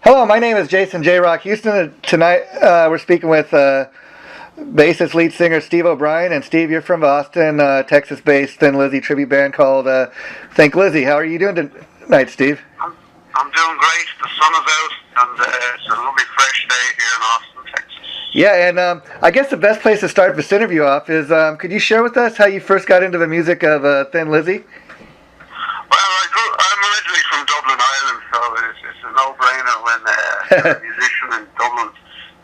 Hello, my name is Jason JROCK Houston. Tonight we're speaking with bassist lead singer Steve Obrien. And Steve, you're from Austin, Texas-based Thin Lizzy tribute band called Thin Lizzy. How are you doing tonight, Steve? I'm doing great. The sun is out, and it's a lovely fresh day here in Austin, Texas. Yeah, and I guess the best place to start this interview off is, could you share with us how you first got into the music of Thin Lizzy? Well, I'm originally from Dublin, Ireland, so it's a no-brainer when you're a musician in Dublin.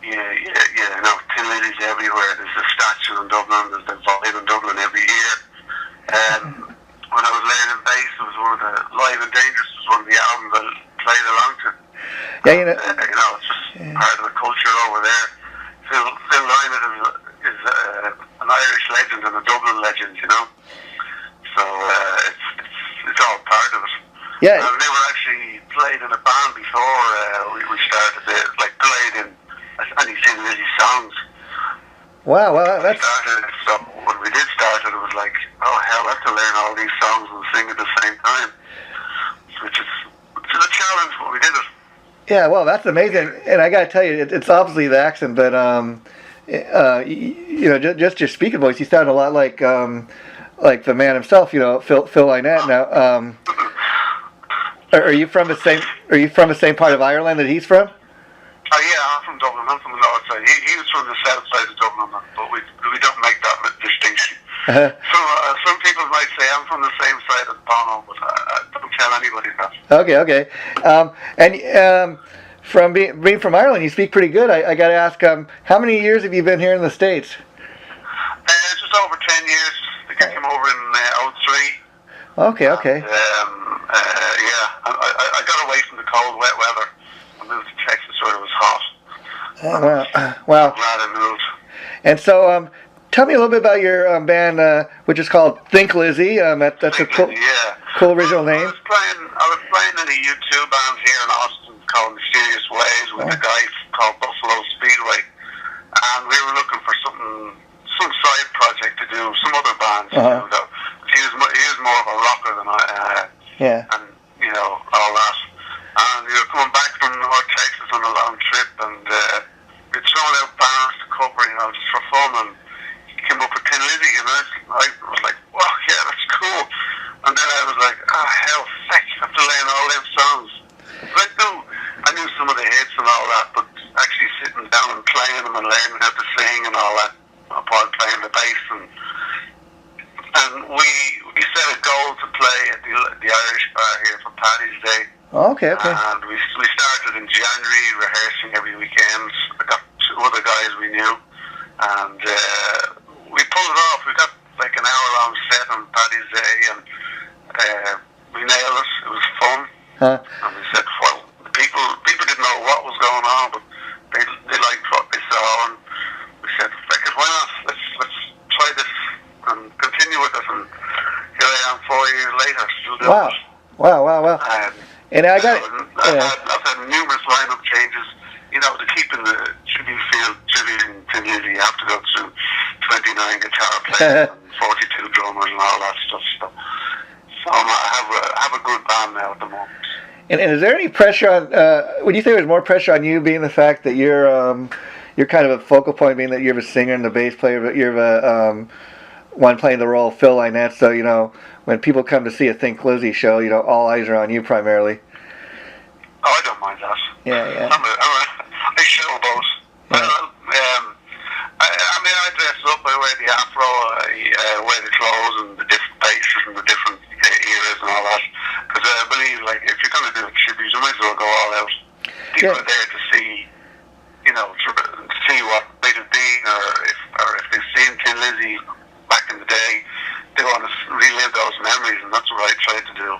You know, Thin Lizzy's everywhere. There's a statue in Dublin. There's the vibe in Dublin every year. When I was learning bass, it was one of the Live and Dangerous was one of the albums I played along to. Yeah, you know, it's just part of the culture over there. Phil Lynott is an Irish legend and a Dublin legend, you know. So it's all part of it. Yeah. I've never actually played in a band before we started it, like played in any Thin Lizzy songs. Wow, well, that's... So when we did start it, it was like, oh hell, I have to learn all these songs and sing at the same time. Which is a challenge, but we did it. Yeah, well, that's amazing. And I gotta tell you, it's obviously the accent, but, you know, just your speaking voice, you sound a lot like the man himself, you know, Phil Lynott. Now, are you from the same part of Ireland that he's from? Oh yeah, I'm from Dublin. I'm from the north side. He was from the south side of Dublin, but we don't make that distinction. Some people might say I'm from the same side as Bono, but I don't tell anybody that. Okay. And from being from Ireland, you speak pretty good. I got to ask, how many years have you been here in the States? It's just over 10 years. I think I came over in 03. Okay. And, I got away from the cold, wet weather. I moved to Texas where it was hot. Wow. I'm glad I moved. And so, tell me a little bit about your band, which is called Thin Lizzy. That's a cool original name. I was playing in a U2 band here in Austin called Mysterious Ways with a guy called Buffalo Speedway, and we were looking for some side project to do, some other bands to do. Though. He was more of a rocker than I. And you know all that. And we were coming back from North Texas on a long trip, and we'd thrown out bands to cover, you know, just for fun, and he came up with Thin Lizzy, and I was like, wow, yeah, that's cool. And then I was like, oh, hell, sick, I have to learn all them songs. But I knew some of the hits and all that, but actually sitting down and playing them and learning how to sing and all that, apart playing the bass, and we set a goal to play at the Irish bar here for Paddy's Day. Okay. And we started in January, rehearsing every weekend. I got two other guys we knew, and we pulled it off. We got like an hour-long set on Paddy's Day, and we nailed it. It was fun. And we said, well, people didn't know what was going on, but they liked what they saw, and we said, why not? Let's try this and continue with it. And here I am 4 years later, still doing it. Wow. And I've had numerous lineup changes. You know, to keep in the tribute in Thin Lizzy, you have to go through 29 guitar players and 42 drummers and all that stuff. So I have a good band now at the moment. And is there any pressure on? Would you say there's more pressure on you, being the fact that you're kind of a focal point, being that you're the singer and the bass player, but you're the one playing the role of Phil Lynott? So you know, when people come to see a Thin Lizzy show, you know, all eyes are on you primarily. Oh, I don't mind that. Yeah. I show both. I dress up, I wear the afro, I wear the clothes and the different bases and the different eras and all that. Because I believe, like, if you're going to do a tribute, you might as well go all out. People are there to see, you know, to see what they'd have been, or if they've seen Thin Lizzy back in the day, they want to relive those memories, and that's what I try to do.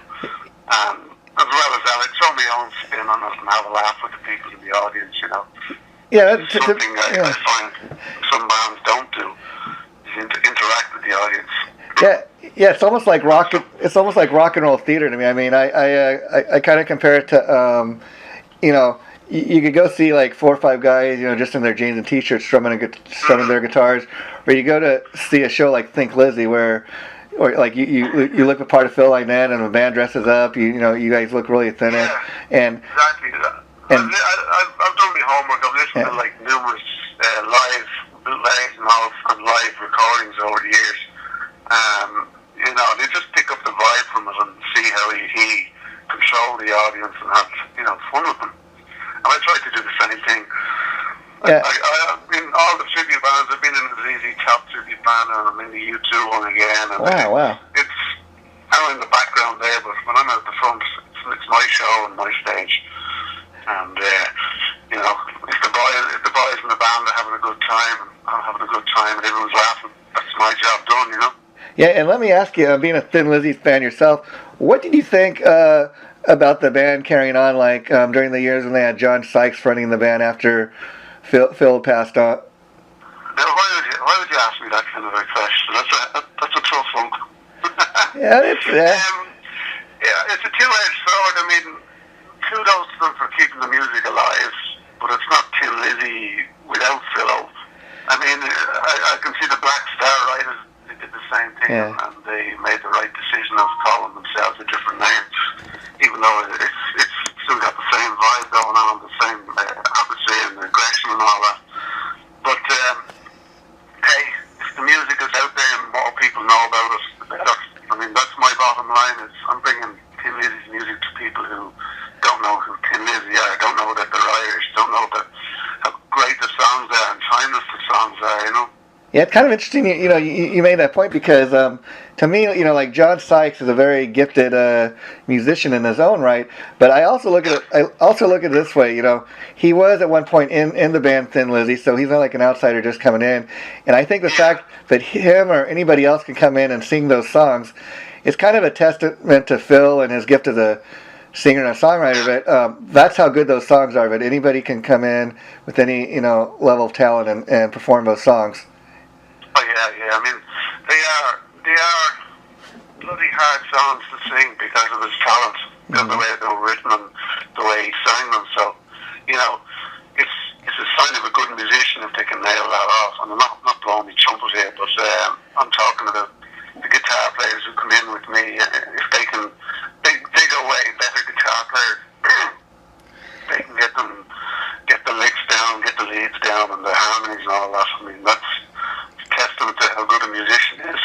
As well as that, I throw my own spin on it and have a laugh with the people in the audience, you know. Yeah, that's something I find some bands don't do, is interact with the audience. Yeah, it's almost like rock. It's almost like rock and roll theater to me. I mean, I kind of compare it to, you know, you could go see like 4 or 5 guys, you know, just in their jeans and t-shirts strumming their guitars, or you go to see a show like Thin Lizzy or like you look the part of Phil Lynott and the band dresses up. You know, you guys look really authentic. Yeah, and exactly. And I've done my homework. I've listened to like numerous live bootlegs and all and live recordings over the years. You know, they just pick up the vibe from it and see how he control the audience and have, you know, fun with them. And I try to do the same thing. Yeah. I've been all the tribute bands. I've been in the ZZ Top tribute band, and I'm in the U2 one again. And wow. I'm in the background there, but when I'm out the front, it's my show and my stage. And you know, if the boys in the band are having a good time, I'm having a good time, and everyone's laughing, that's my job done, you know. Yeah, and let me ask you, being a Thin Lizzy fan yourself, what did you think about the band carrying on, like during the years when they had John Sykes running the band after Phil passed on? Now, why would you ask me that kind of a question? That's a tough one. Yeah, it's it's a two-edged sword. I mean, kudos to them for keeping the music alive, but it's not Thin Lizzy without Phil. I mean, I can see the Black Star writers. They did the same thing, and they made the right decision of calling themselves a different name, even though it's still got the same vibe going on, the same atmosphere and aggression and all that. But hey, if the music is out there and more people know about it, the better. I mean, that's my bottom line. Is I'm bringing Thin Lizzy's music to people who don't know who Thin Lizzy are, don't know that they're Irish, don't know how great the songs are and timeless the songs are, you know. Yeah, it's kind of interesting. You know, you made that point because to me, you know, like John Sykes is a very gifted musician in his own right. But I also look at it this way. You know, he was at one point in the band Thin Lizzy, so he's not like an outsider just coming in. And I think the fact that him or anybody else can come in and sing those songs is kind of a testament to Phil and his gift as a singer and a songwriter. But that's how good those songs are. But anybody can come in with any, you know, level of talent and perform those songs. Oh yeah. I mean, they are bloody hard songs to sing because of his talent, because of the way they were written and the way he sang them. So, you know, it's a sign of a good musician if they can nail that off. And I'm not blowing me trumpet here, but I'm talking about the guitar players who come in with me. If they can, they go way better guitar players. They can get the licks down, get the leads down, and the harmonies and all that. I mean, that's testament to how good a musician is.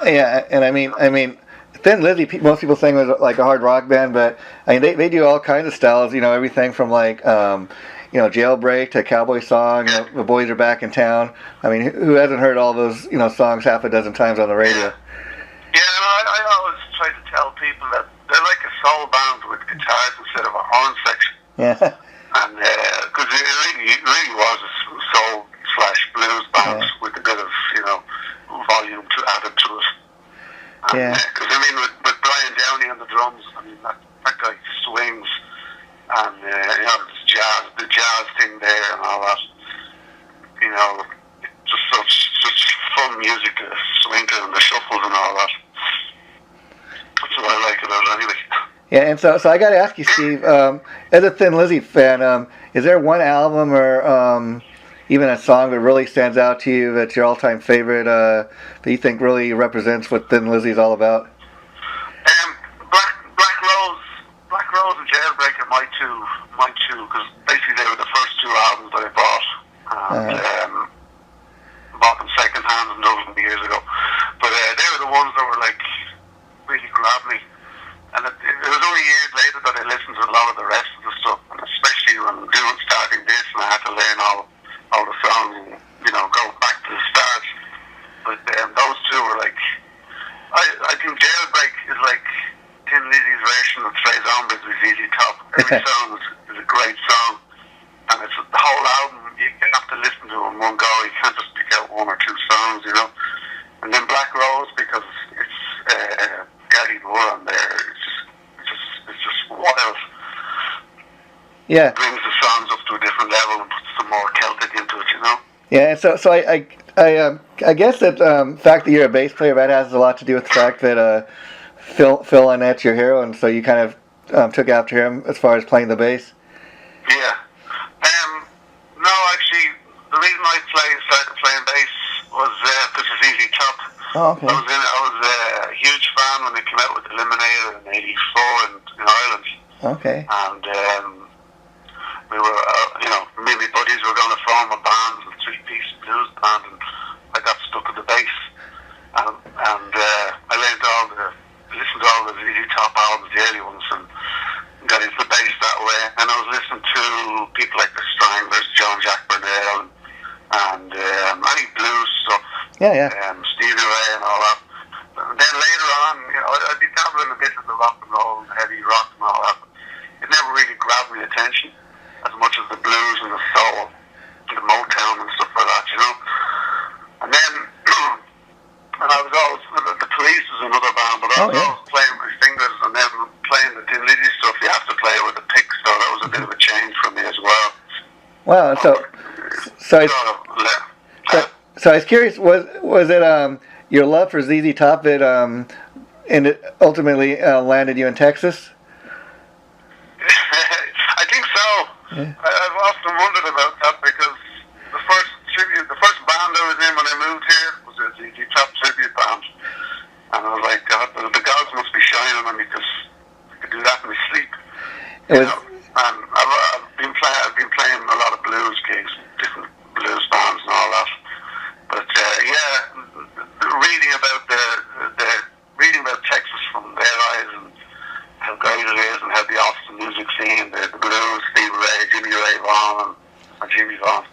Yeah, and I mean, Thin Lizzy, most people think was like a hard rock band, but I mean, they do all kinds of styles. You know, everything from like, you know, Jailbreak to Cowboy Song. You know, The Boys Are Back in Town. I mean, who hasn't heard all those, you know, songs half a dozen times on the radio? Yeah, and I always try to tell people that they're like a soul band with guitars instead of a horn section. Yeah. And because it really was a soul/blues band with a bit of, you know, volume to add it to it. And, because I mean, with Brian Downey on the drums, I mean that guy swings, and you know, the jazz thing there and all that. You know, just fun music to swing to, and the shuffles and all that. That's what I like about it anyway. Yeah, and so I got to ask you, Steve, as a Thin Lizzy fan, is there one album or even a song that really stands out to you that's your all-time favorite that you think really represents what Thin Lizzy is all about? Black Rose and Jailbreak are my two, because basically they were the first two albums that I bought. And, bought them second hand and those years ago. But they were the ones that were like really grabbed me. And it was only years later that I listened to a lot of the rest of the stuff, and especially when starting this, and I had to learn all the songs and, you know, go back to the start. But those two were like, I think Jailbreak is like Thin Lizzy's version of Trey Zombies with ZZ Top. Every song is a great song, and it's the whole album. You have to listen to in one go. You can't just pick out one or two songs, you know. And then Black Rose, because it's Gary Moore on there. It's just wild. Yeah. It brings the songs up to a different level and puts some more Celtic into it, you know. Yeah, and so I guess that fact that you're a bass player, that has a lot to do with the fact that Phil Lynette's your hero, and so you kind of took after him as far as playing the bass. Yeah. No, actually, the reason I started playing bass was because of ZZ Top. Oh, okay. I was a huge fan when they came out with Eliminator in '84 in Ireland. Okay. And buddies were going to form a band, a three-piece blues band, and I got stuck at the bass. And I listened to all the ZZ Top albums, the early ones, and got into the bass that way. And I was listening to people like the Stranglers, John Jack Burnell, and any blues stuff. Yeah. Steve Obrien and all that. And then later on, I'd be dabbling a bit in the rock and roll, and heavy rock and all that. But it never really grabbed my attention as much as the blues and the soul, and the Motown and stuff like that, And then, and I was always, the Police was another band, but I was always playing with my fingers, and then playing the Thin Lizzy stuff, you have to play it with a pick, so that was a bit of a change for me as well. Wow, so I was curious, was it your love for ZZ Top that and it ultimately landed you in Texas? I think so. Yeah. I've often wondered about that because the first band I was in when I moved here was a ZZ Top tribute band, and I was like, God, the gods must be shining on me because I could do that in my sleep. And I've been playing a lot of blues gigs, different blues bands and all that. But reading about Texas from their eyes and how great it is and how the Austin music scene, the blues, Steve Ray, Jimmy Ray Vaughan and Jimmy Vaughan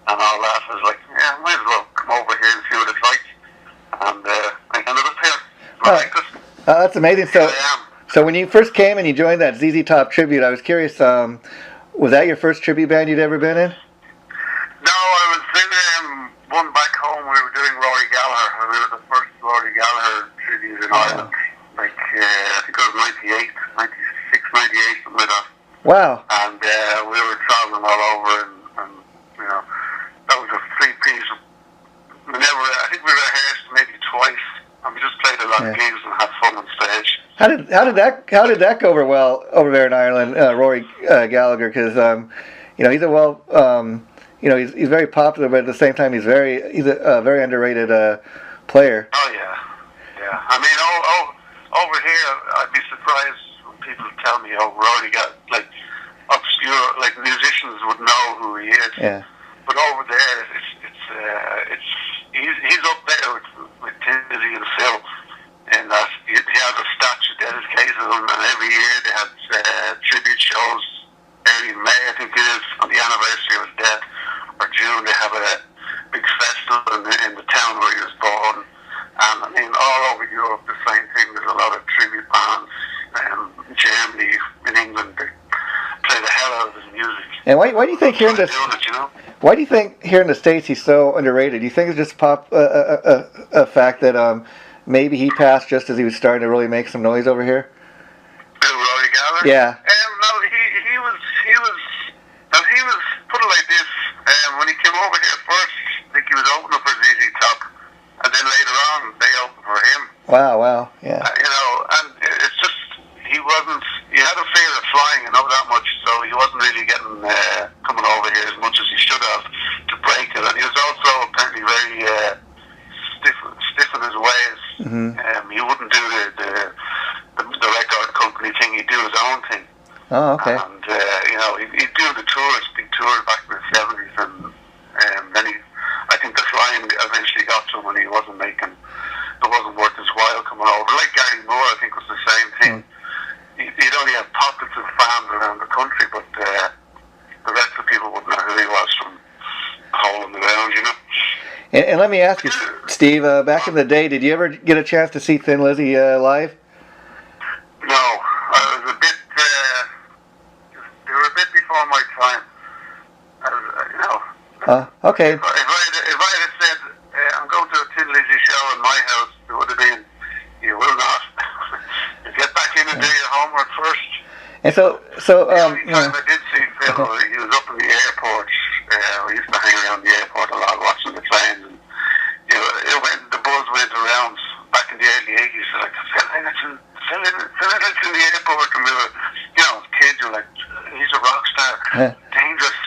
and all that, I was like, I might as well come over here and see what it's like. And I ended up here. That's amazing. So when you first came and you joined that ZZ Top tribute, I was curious, was that your first tribute band you'd ever been in? No, I was in one back home. We were doing Rory Gallagher, and we were the first Rory Gallagher tribute in Ireland. Like, I think it was 98, 96, 98, something like that. Wow. And we were traveling all over, and that was a three-piece. I think we rehearsed maybe twice, and we just played a lot of gigs and had fun on stage. How did that go over there in Ireland, Rory Gallagher? Because he's a he's very popular, but at the same time he's a very underrated player. Oh yeah. I mean, over here, I'd be surprised when people tell me, Rory got like obscure, like musicians would know who he is. Yeah. But over there, he's up there with Thin Lizzy and Phil. And that he has a statue dedicated to him, and every year they have tribute shows. Early May, I think it is, on the anniversary of his death, or June, they have a big festival in the town where he was born. And I mean, all over Europe, the same thing. There's a lot of tribute bands. In Germany, in England, they play the hell out of his music. And why do you think here in the Why do you think here in the States he's so underrated? Do you think it's just a fact that maybe he passed just as he was starting to really make some noise over here? Rory Gallagher? Yeah. No, he was put it like this. When he came over here first, I think he was opening for ZZ Top, and then later on they opened for him. Wow, yeah. And it's just he had a fear of flying, that much, so he wasn't really getting coming over here as much as he should have to break it. And he was also apparently very stiff in his ways. Mm-hmm. He wouldn't do the record company thing. He'd do his own thing. Oh, okay. And he'd do the tours, big tours back in the 70s, and then I think the flying eventually got to him, and it wasn't worth his while coming over. Like Gary Moore, I think, was the same thing. He'd only have pockets of fans around the country, but the rest of the people wouldn't know who he was from a hole in the ground, And let me ask you, Steve, back in the day, did you ever get a chance to see Thin Lizzy live? No, I was a bit. They were a bit before my time. Okay. If I had said I'm going to a Thin Lizzy show in my house, it would have been, you will not. You get back in and do your homework first. And so the only time I did see Phil, he was up in the airport. We used to hang around the airport a lot, watching the planes. And, the buzz went around back in the early 80s. Like, Phil Lynnett's in the airport, and we were, kids were like, he's a rock star, dangerous.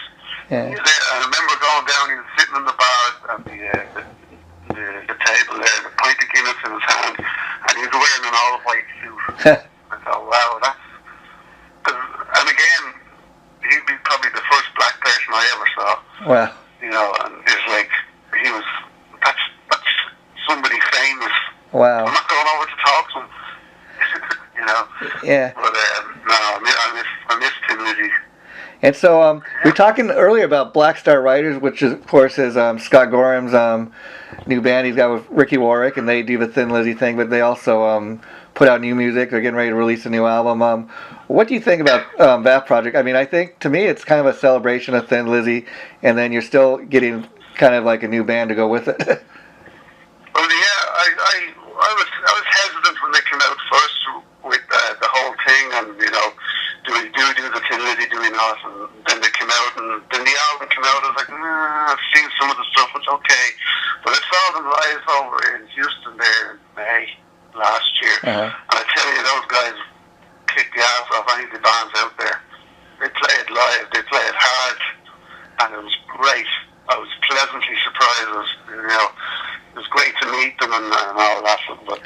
Yeah. I remember going down, he was sitting in the bar at the table there, the pint of Guinness in his hand, and he was wearing an all-white suit. I thought, wow, and again, he'd be probably the first black person person I ever saw. Wow. You know, and it's like that's somebody famous. Wow. I'm not going over to talk to him. You know. Yeah. But no, I miss Thin Lizzy. And so we were talking earlier about Black Star Riders, which is, of course is Scott Gorham's new band he's got with Ricky Warwick, and they do the Thin Lizzy thing, but they also put out new music. They're getting ready to release a new album. What do you think about that project? I mean, I think to me it's kind of a celebration of Thin Lizzy, and then you're still getting kind of like a new band to go with it. Well, yeah, I was hesitant when they came out first with the whole thing, and you know, do we do the Thin Lizzy, do we not? And then they came out, and then the album came out. I was like, I've seen some of the stuff, it's okay. But I saw them live over in Houston there in May last year, and I tell you, those guys kicked the ass off any of the bands out there. They played live, they played hard, and it was great. I was pleasantly surprised. It was great to meet them and all that, but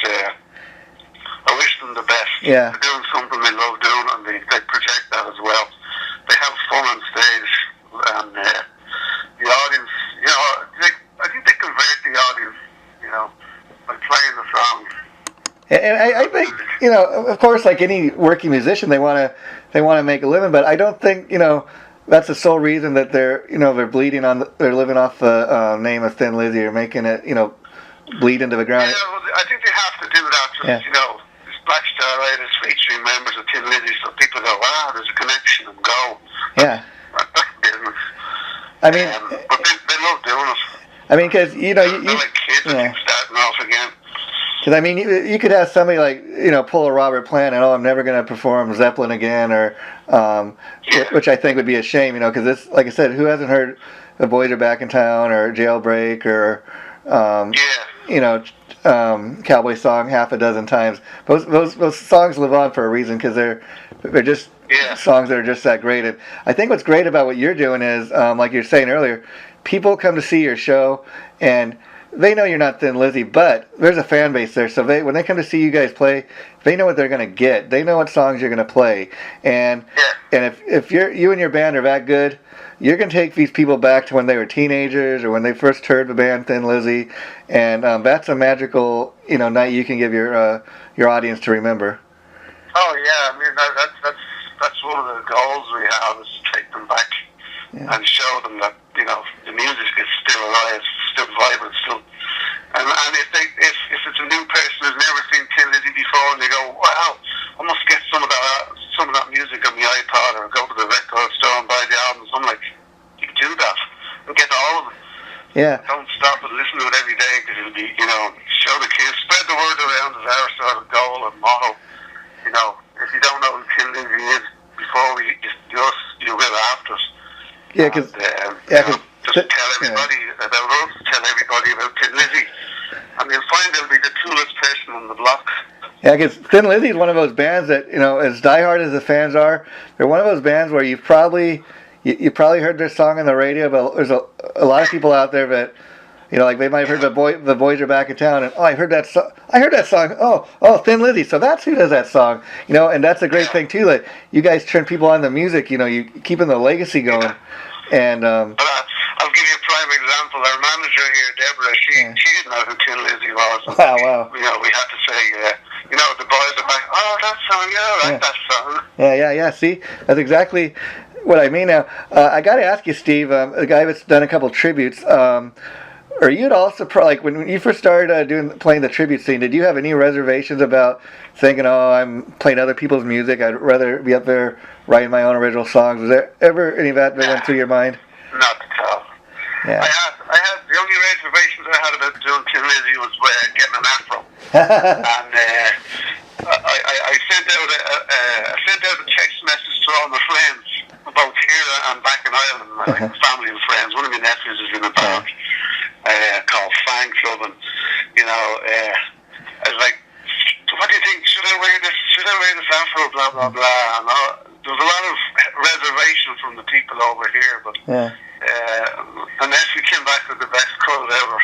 I wish them the best. Yeah. They're doing something they love doing, and they project that as well. They have fun on stage, and the audience, you know, I think they convert the audience, you know, by playing the songs. And I think, you know, of course, like any working musician, they want to make a living, but I don't think, you know, that's the sole reason that they're bleeding on, they're living off the name of Thin Lizzy, or making it, you know, bleed into the ground. Yeah, well, I think they have to do that, because, you know, this Black Star Riders featuring members of Thin Lizzy, so people go, wow, there's a connection, and go. Yeah. That's business. I mean, but they love doing it. I mean, because, you know, they're like kids that keep starting off again. Because, I mean, you could have somebody like, you know, pull a Robert Plant and, I'm never going to perform Zeppelin again, or, which I think would be a shame, you know, because this, like I said, who hasn't heard The Boys Are Back in Town, or Jailbreak, or, you know, Cowboy Song half a dozen times. Those songs live on for a reason, because they're just songs that are just that great. And I think what's great about what you're doing is, like you were saying earlier, people come to see your show, and they know you're not Thin Lizzy, but there's a fan base there. So when they come to see you guys play, they know what they're going to get. They know what songs you're going to play. And if you and your band are that good, you're going to take these people back to when they were teenagers, or when they first heard the band Thin Lizzy. And that's a magical, you know, night you can give your audience to remember. Oh yeah, I mean that's one of the goals we have, is to take them back and show them that, you know, the music is still alive, still vibrant, still. And if it's a new person who's never seen Thin Lizzy before, and they go, wow, I must get some of that music on the iPod, or go to the record store and buy the albums. I'm like, you can do that and get all of them. Yeah. Don't stop and listen to it every day, because it'll be, you know, show the kids, spread the word around is our sort of goal and motto. You know, if you don't know who Thin Lizzy is before we just you will after us. Yeah, because just tell everybody about us, tell everybody about Thin Lizzy, and you'll find they'll be the coolest person on the block. Yeah, because Thin Lizzy is one of those bands that, you know, as diehard as the fans are, they're one of those bands where you've probably heard their song on the radio, but there's a lot of people out there that, you know, like they might have heard the Boys Are Back in Town, and I heard that song. Oh, Thin Lizzy. So that's who does that song, you know. And that's a great thing too. That you guys turn people on the music. You know, you keeping the legacy going. And I'll give you a prime example. Our manager here, Deborah, she didn't know who Thin Lizzy was. Wow. You know, we had to say, you know, the Boys Are Back. Oh, that song. Yeah, I like that song. Yeah. See, that's exactly what I mean. Now, I got to ask you, Steve, a guy that's done a couple tributes. Are you at all surprised, like when you first started playing the tribute scene, did you have any reservations about thinking, I'm playing other people's music, I'd rather be up there writing my own original songs? Was there ever any of that that went through your mind? Not at all. Yeah. I had the only reservations I had about doing Thin Lizzy was getting an afro. And I sent out a text message to all my friends, both here and back in Ireland, my family and friends. One of my nephews is in a band called Fang Club, and you know, I was like, what do you think? Should I wear this afro? Blah blah blah. And there was a lot of reservation from the people over here, but the nephew came back with the best quote ever.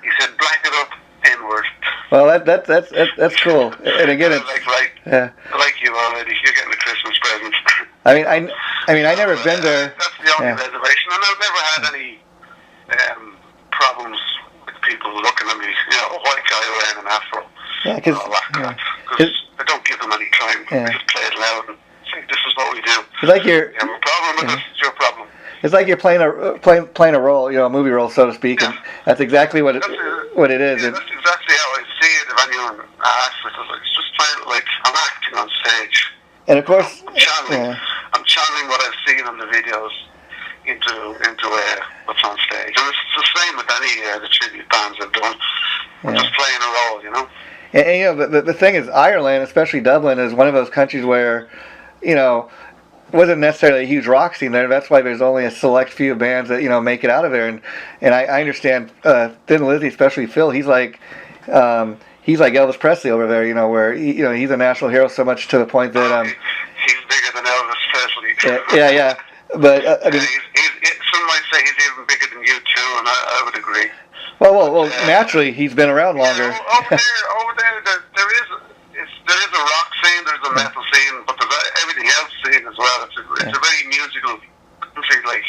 He said, "Black it up inward." Well, that's cool. And again, I was like, right, I like you already. You're getting a Christmas present. I mean, I mean, I never been there. That's the only reservation, and I've never had any problems with people looking at me, a white guy wearing an afro. Yeah, because I don't give them any time. I just play it loud and say, this is what we do. It's like you have a problem with this, it's your problem. It's like you're playing a role, a movie role, so to speak, and that's exactly what it is. Yeah, that's exactly how I see it. If anyone asks, it's just playing like I'm acting on stage. And of course, I'm channeling what I've seen on the videos into what's on stage. And it's the same with any the tribute bands I've done. I'm just playing a role, And the thing is, Ireland, especially Dublin, is one of those countries where, wasn't necessarily a huge rock scene there. That's why there's only a select few bands that make it out of there. And I understand Thin Lizzy, especially Phil. He's like Elvis Presley over there. Where he's a national hero so much to the point that he's bigger than Elvis Presley. Yeah. But I mean, some might say he's even bigger than you too, and I would agree. Well, naturally he's been around longer. Over there, there is a rock scene, there's a metal scene, but there's everything else scene as well. It's a very musical country. Like,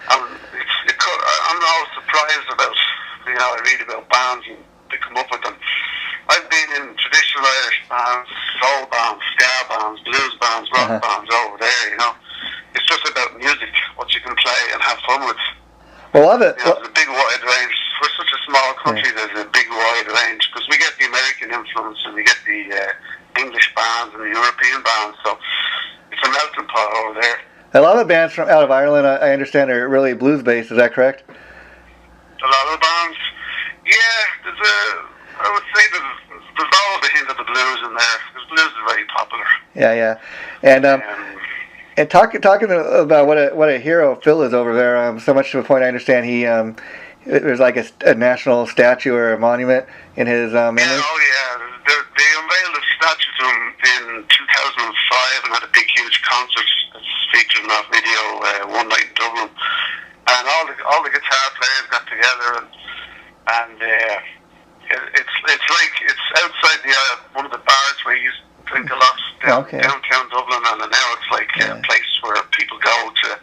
I'm always surprised about, I read about bands and they come up with them. I've been in traditional Irish bands, soul bands, ska bands, blues bands, rock bands over there. It's just about music, what you can play and have fun with. Well, love it. There's a big wide range. We're such a small country. There's a big wide range because we get the American influence and we get the English bands and the European bands. So it's a melting pot over there. A lot of bands from out of Ireland, I understand, are really blues based. Is that correct? A lot of bands, yeah. I would say there's always a hint of the blues in there because blues is very popular. Yeah. And talking about what a hero Phil is over there, so much to the point I understand there's like a national statue or a monument in his memory. They unveiled a statue to him in 2005 and had a big, huge concert that's featured in that video one night in Dublin. And all the guitar players got together and it's outside one of the bars where you used to drink a lot downtown Dublin, and now it's like a place where people go to.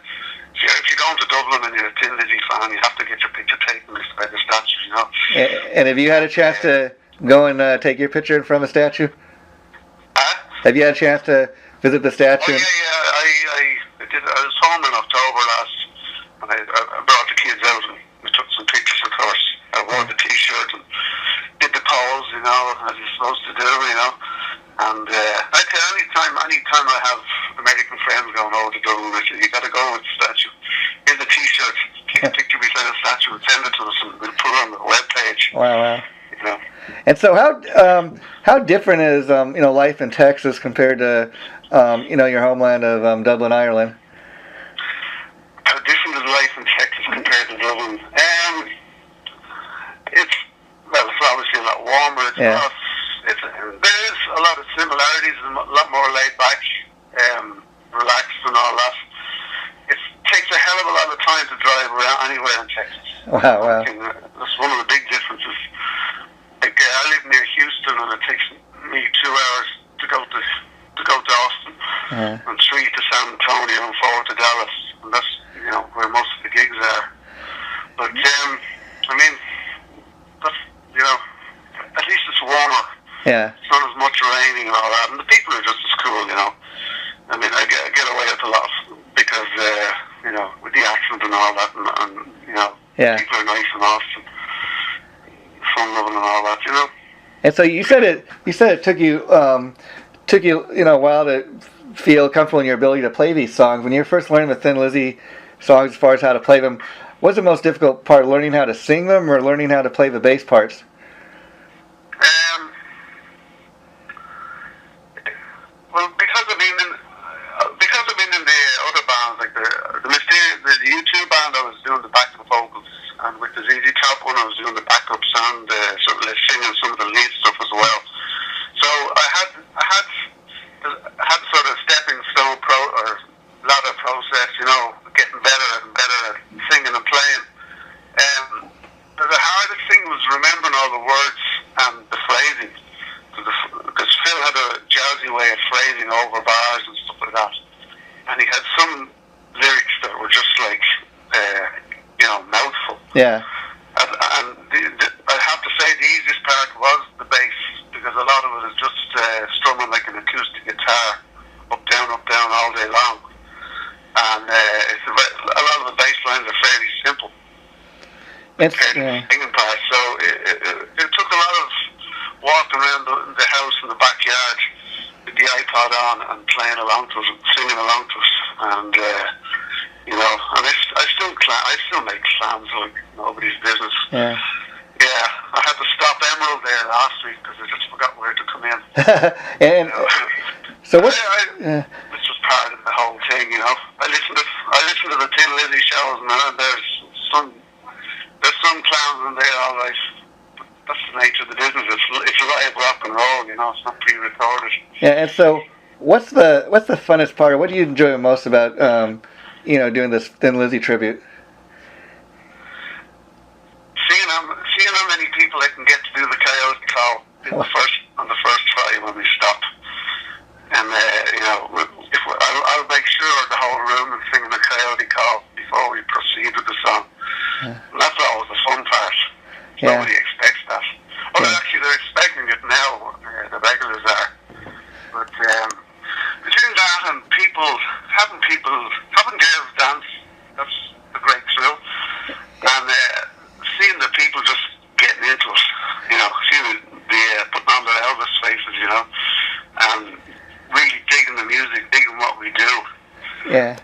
If you're going to Dublin and you're a Thin Lizzy fan, you have to get your picture taken by the statue, And have you had a chance to go and take your picture in front of a statue? Have you had a chance to visit the statue? Oh, I did. I was home in October last, and I brought the kids out and we took some pictures, of course. I wore the T-shirt and did the pose, as you're supposed to do, And I tell you, anytime I have American friends going over to Dublin, I say, you got to go with the statue. Here's a T-shirt. Take a picture beside the statue and send it to us, and we'll put it on the webpage. Wow. And so, how different is life in Texas compared to your homeland of Dublin, Ireland? How different is life in Texas compared to Dublin? It's obviously a lot warmer. There is a lot of similarities and a lot more laid back, relaxed and all that. It takes a hell of a lot of time to drive around anywhere in Texas. Wow. That's one of the big differences. Like, I live near Houston, and it takes me 2 hours to go to Austin, and 3 to San Antonio, and 4 to Dallas, and that's where most of the gigs are. But that's at least it's warmer. Yeah. It's not as much raining and all that, and the people are just as cool. I get away with a lot because with the accent and all that, and people are nice in Austin, fun loving and all that, And so you said it took you a while to feel comfortable in your ability to play these songs. When you were first learning the Thin Lizzy songs, as far as how to play them, what's the most difficult part, learning how to sing them or learning how to play the bass parts? Well, because I've been in the other bands, like the U2 band, I was doing the backup vocals, and with the ZZ Top one, I was doing the backups and sort of singing some of the lead stuff as well. So I had sort of stepping stone ladder process, getting better and better at singing and playing. The hardest thing was remembering all the words and the phrasing, because Phil had a jazzy way of phrasing over bars and stuff like that, and he had some lyrics that were just like, mouthful. Yeah. And I have to say the easiest part was the bass, because a lot of it is just strumming like an acoustic guitar, up down all day long. And a lot of the bass lines are fairly simple. It's singing part, so it took a lot of walking around the house in the backyard with the iPod on and playing along to us, and singing along to us, and and I still make clams like nobody's business. Yeah. Yeah, I had to stop Emerald there last week because I just forgot where to come in. And so what? This was part of the whole thing, I listen to the Thin Lizzy shows, and there's some clowns in there, all right. But that's the nature of the business. It's live rock and roll, it's not pre-recorded. Yeah, and so what's the funnest part, or what do you enjoy most about doing this Thin Lizzy tribute? Seeing how many people I can get to do the coyote call on the first try when we stop, and I'll make sure the whole room is singing the coyote call before we proceed with the song. And that's always the fun part. Nobody expects that. Actually, they're expecting it now. The regulars are. But between that and having girls dance, that's a great thrill. And seeing the people just getting into it, seeing the putting on their Elvis faces, and really digging the music, digging what we do. Yeah.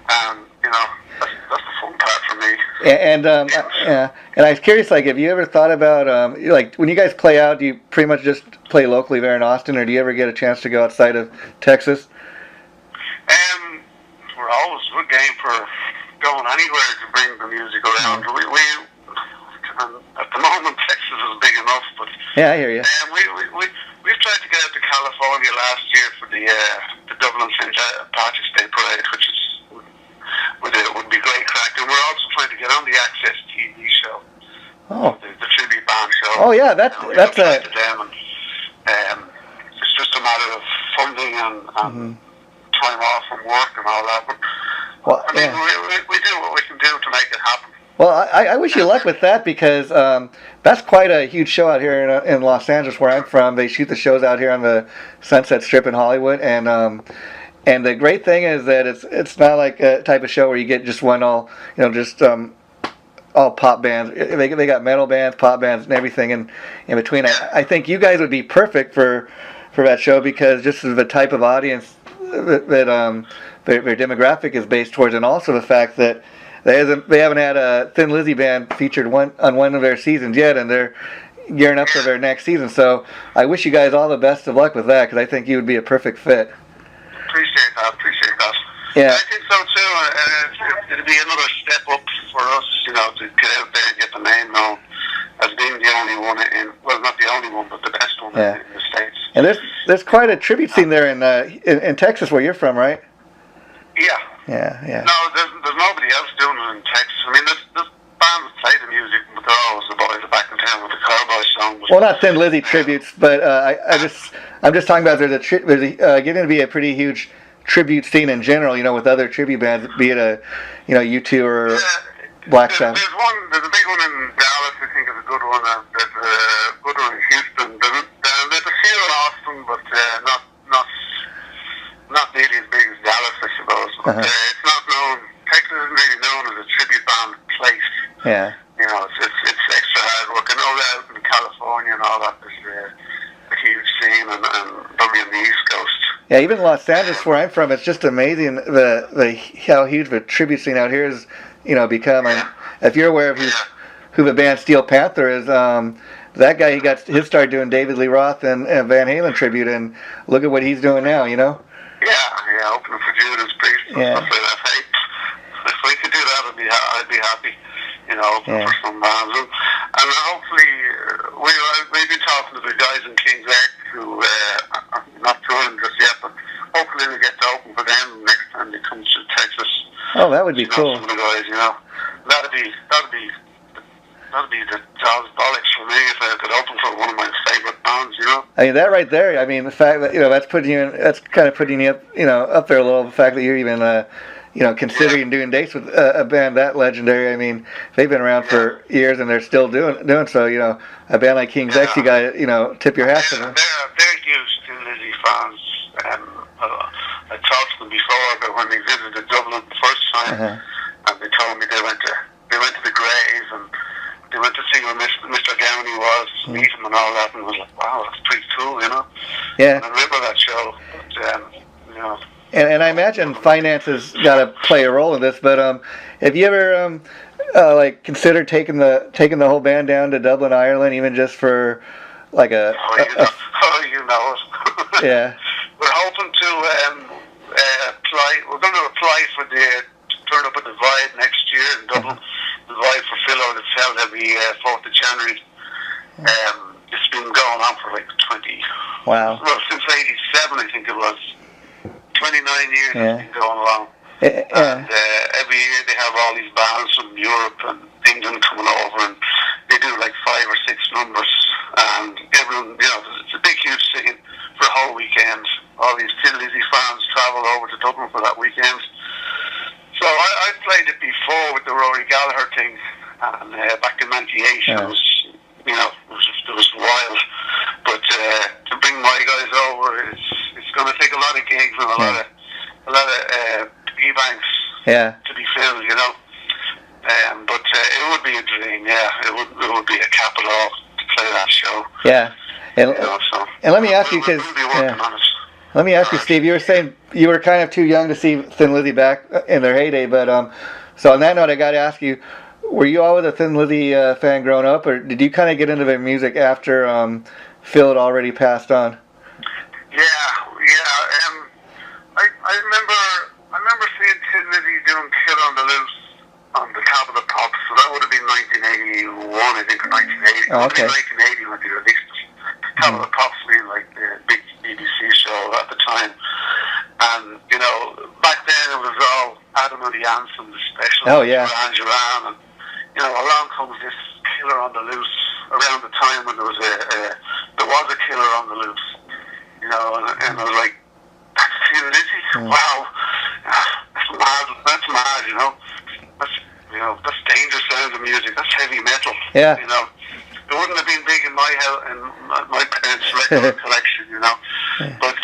That's the fun part for me. And I was curious, like, have you ever thought about like when you guys play out, do you pretty much just play locally there in Austin, or do you ever get a chance to go outside of Texas? We're game for going anywhere to bring the music around. At the moment, Texas is big enough, but yeah, I hear you. We've tried to get out to California last year for the Dublin St. Patrick's Day Parade, which would be great crack. And we're also trying to get on the Access TV show. Oh. The tribute band show. Oh yeah, that's a. To them, and it's just a matter of funding and time off from work and all that. But we do what we can do to make it happen. Well, I wish you luck with that, because that's quite a huge show out here in Los Angeles, where I'm from. They shoot the shows out here on the Sunset Strip in Hollywood, and the great thing is that it's not like a type of show where you get just one all pop bands. They got metal bands, pop bands, and everything in between. I think you guys would be perfect for that show, because just as the type of audience that their demographic is based towards, and also the fact that they haven't had a Thin Lizzy band featured on one of their seasons yet, and they're gearing up for their next season. So I wish you guys all the best of luck with that, because I think you would be a perfect fit. Appreciate that. Yeah. I think so too. It'll be another step up for us, to get out there and get the name known as being the only one not the only one, but the best one in the States. And there's quite a tribute scene there in Texas, where you're from, right? Yeah. Yeah. No, there's nobody else doing it in Texas. I mean, there's bands play the music, but they're always the boys back in town with the cowboy song. Well, not Thin Lizzy tributes, but I'm just talking about there's getting to be a pretty huge tribute scene in general. With other tribute bands, be it U2 or Black Sabbath. There's a big one in Dallas. I think is a good one. There's a good one in Houston. There's a few in Austin, but not nearly as big as Dallas, I suppose. But it's not known. Texas isn't really known as a tribute band place. Yeah. It's extra hard work. I know that out in California and all that, there's a huge scene, and probably on the East Coast. Yeah, even Los Angeles, where I'm from, it's just amazing how huge the tribute scene out here has become. And if you're aware of who the band Steel Panther is, that guy, he got his start doing David Lee Roth and Van Halen tribute, and look at what he's doing now. Yeah, opening for Judas Priest and stuff like that. Hey, if we could do that, I'd be happy. For some bands, and hopefully we've been talking to the guys in King's X who are not touring just yet, but hopefully we get to open for them next time they come to Texas. Oh, that would be cool. Some of the guys, that'd be the job's bollocks for me if I could open for one of my favorite bands. I mean, that right there. I mean, the fact that that's kind of putting you up, up there a little. The fact that you're even considering doing dates with a band that legendary. I mean, they've been around for years and they're still doing so. A band like King's X, you got to tip your hat to them. They're huge Thin Lizzy fans. I talked to them before about when they visited Dublin the first time, and they told me they went to the Grays and they went to see where Mr. Downey was, meet him and all that, and I was like, wow, that's pretty cool, Yeah. And I remember that show, but, And I imagine finances got to play a role in this, but have you ever considered taking the whole band down to Dublin, Ireland, even just for like a? You know it. Yeah. We're hoping to apply. We're going to apply for the turn up at the Vibe next year in Dublin. The Vibe for Philo that's held every 4th of January. It's been going on for like 20. Wow. Well, since '87, I think it was. 29 years it's been going along. And every year they have all these bands from Europe and England coming over, and they do like 5 or 6 numbers, and everyone, it's a big huge scene for a whole weekend. All these Thin Lizzy fans travel over to Dublin for that weekend. So I played it before with the Rory Gallagher thing, and back in '98 it was wild. But to bring my guys over, it's going to take a lot of gigs and a lot of piggy banks to be filled, but it would be a dream, it would be a capital to play that show. Yeah, and let me ask you, because let me ask you, Steve. You were saying you were kind of too young to see Thin Lizzy back in their heyday, but so on that note, I got to ask you, were you always a Thin Lizzy fan growing up, or did you kind of get into their music after Phil had already passed on? I remember seeing Thin Lizzy doing Killer on the Loose on the Top of the Pops, so that would have been 1981, I think, or 1980. Oh, okay. It would have been 1980 when they released it. Top of the Pops being like the big BBC show at the time. And, back then it was all Adam and the Anson, the special. Oh, yeah. Duran, and, along comes this Killer on the Loose around the time when there was a Killer on the Loose. And I was like, that's Thin Lizzy? Wow. That's mad, That's dangerous sounds of music. That's heavy metal. Yeah. It wouldn't have been big in my parents' record collection, But,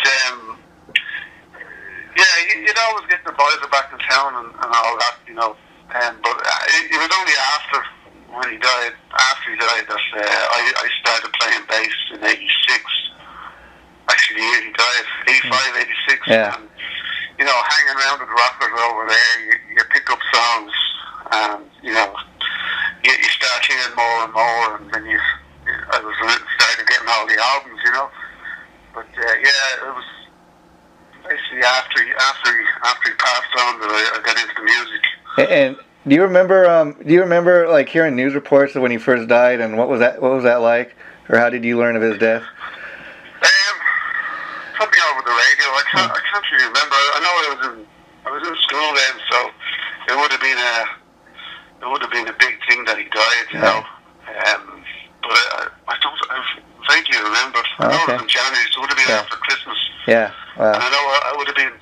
you'd always get the boys are back in town and all that, but it was only after he died, that I started playing bass in '86. Actually, the year he died, '85, '86. Yeah. And, hanging around with rockers over there, you pick up songs, and, you start hearing more and more, and then I started getting all the albums, But, it was basically after he passed on that I got into the music. And do you remember like hearing news reports of when he first died, and what was that like, or how did you learn of his death? Probably over the radio. I can't really remember. I know I was in school then, so it would have been a big thing that he died, But I vaguely remember. I know it was in January, so it would have been after Christmas. Yeah. Wow. And I know I would have been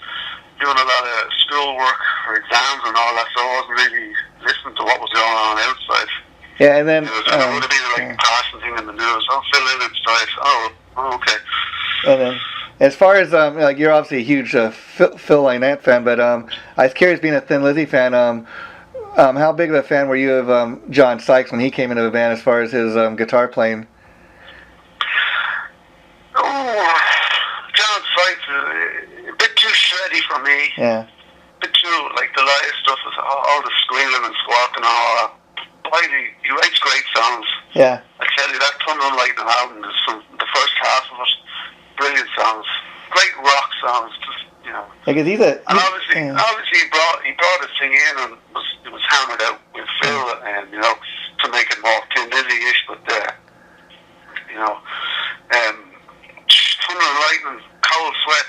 doing a lot of schoolwork for exams and all that, so I wasn't really listening to what was going on outside. Yeah, and then it would have been like a passing thing in the news. Phil Lynott died. Oh, okay. And then, as far as you're obviously a huge Phil Lynott fan, but I was curious, being a Thin Lizzy fan, how big of a fan were you of John Sykes when he came into the band, as far as his guitar playing? Oh, John Sykes is a bit too shreddy for me. Yeah. A bit too, like, the live stuff is all the squealing and squawking and all that. Boy, he writes great songs. Yeah. I tell you, that Thunder and Lightning album is the first half of it. Brilliant songs. Great rock songs, just, Because obviously he brought his thing in, and it was hammered out with Phil, and, to make it more Thin Lizzy-ish, but, Thunder and Lightning, Cold Sweat,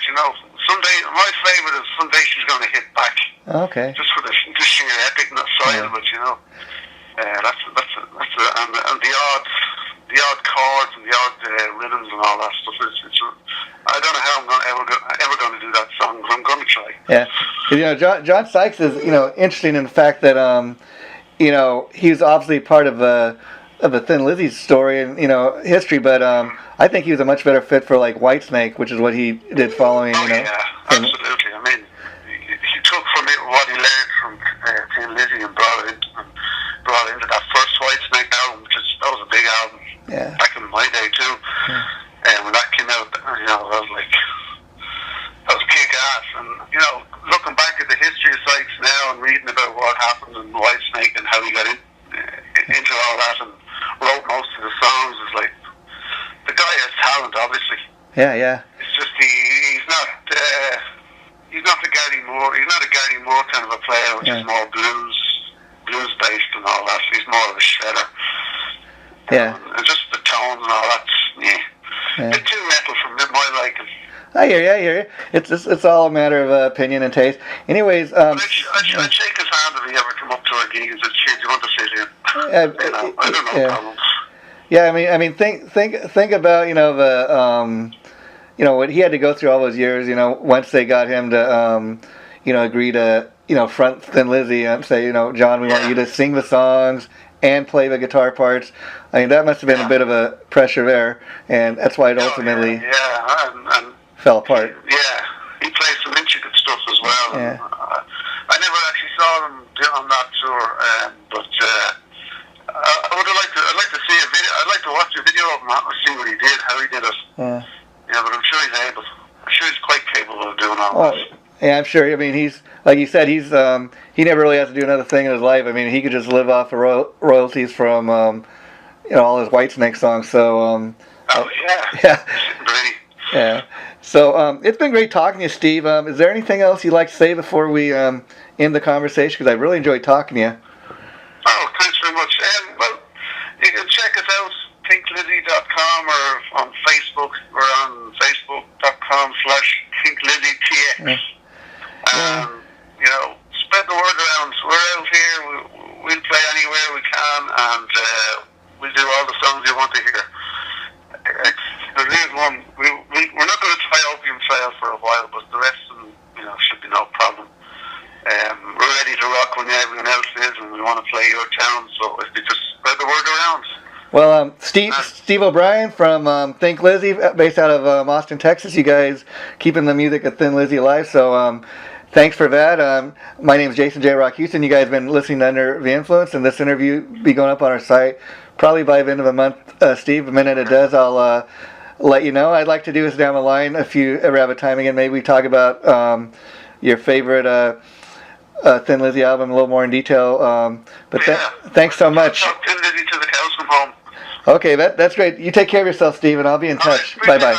someday, my favourite is Someday She's Gonna Hit Back. Okay. Just for the sheer epicness style, but, and the odd chords and the odd rhythms and all that stuff. It's I don't know how I'm ever going to do that song, but I'm going to try. Yeah, 'cause, John Sykes is interesting in the fact that he was obviously part of the Thin Lizzy story and history, but I think he was a much better fit for like Whitesnake, which is what he did following. Yeah, absolutely. I mean, he took from it what he learned from Thin Lizzy and brought it into that first Whitesnake album, that was a big album. Yeah. Back in my day too. Yeah. And when that came out, that was kick ass. And looking back at the history of Sykes now and reading about what happened in Whitesnake and how he got into all that and wrote most of the songs, is like, the guy has talent, obviously. Yeah. It's just he's not the Gary Moore. He's not a Gary Moore kind of a player, which is more blues based and all that. He's more of a shredder. Yeah. And just the tones and all that. Yeah. Bit too metal for my liking. I hear you. It's all a matter of opinion and taste. Anyways, I'd shake his hand if he ever come up to our gig and said, "Shit, you want to sit here?" I don't know problems. Yeah, I mean, think about what he had to go through all those years. Once they got him to agree to front Thin Lizzy and say, John, we want you to sing the songs and play the guitar parts. I mean, that must have been a bit of a pressure there, and that's why it ultimately and fell apart. He plays some intricate stuff as well. Yeah. I never actually saw him on that tour, but I'd like to see a video. I'd like to watch a video of him and see what he did, how he did it. Yeah. Yeah, but I'm sure he's able. I'm sure he's quite capable of doing all this. Yeah, I'm sure. I mean, he's like you said. He never really has to do another thing in his life. I mean, he could just live off the royalties from all his Whitesnake songs. So yeah. Yeah. So it's been great talking to you, Steve. Is there anything else you'd like to say before we end the conversation? Because I really enjoyed talking to you. Oh, thanks very much. Well, you can check us out, thinklizzy.com, or on Facebook. We're on facebook.com/thinklizzytx. Spread the word around. We're out here. We'll play anywhere we can, and we'll do all the songs you want to hear. There is one. We're not going to try Opium Trail for a while, but the rest of them, should be no problem. We're ready to rock when everyone else is, and we want to play your town. So if you just spread the word around. Well, Steve Obrien from Think Lizzy, based out of Austin, Texas. You guys keeping the music of Thin Lizzy alive. So thanks for that. My name is Jason, JROCK Houston. You guys have been listening to Under the Influence, and this interview will be going up on our site probably by the end of the month, Steve. The minute it does, I'll let you know. I'd like to do this down the line if you ever have a time again. Maybe we talk about your favorite Thin Lizzy album a little more in detail. Thanks so much. Talk Thin Lizzy to the cows come home. Okay, that's great. You take care of yourself, Steve, and I'll be in touch. Bye-bye.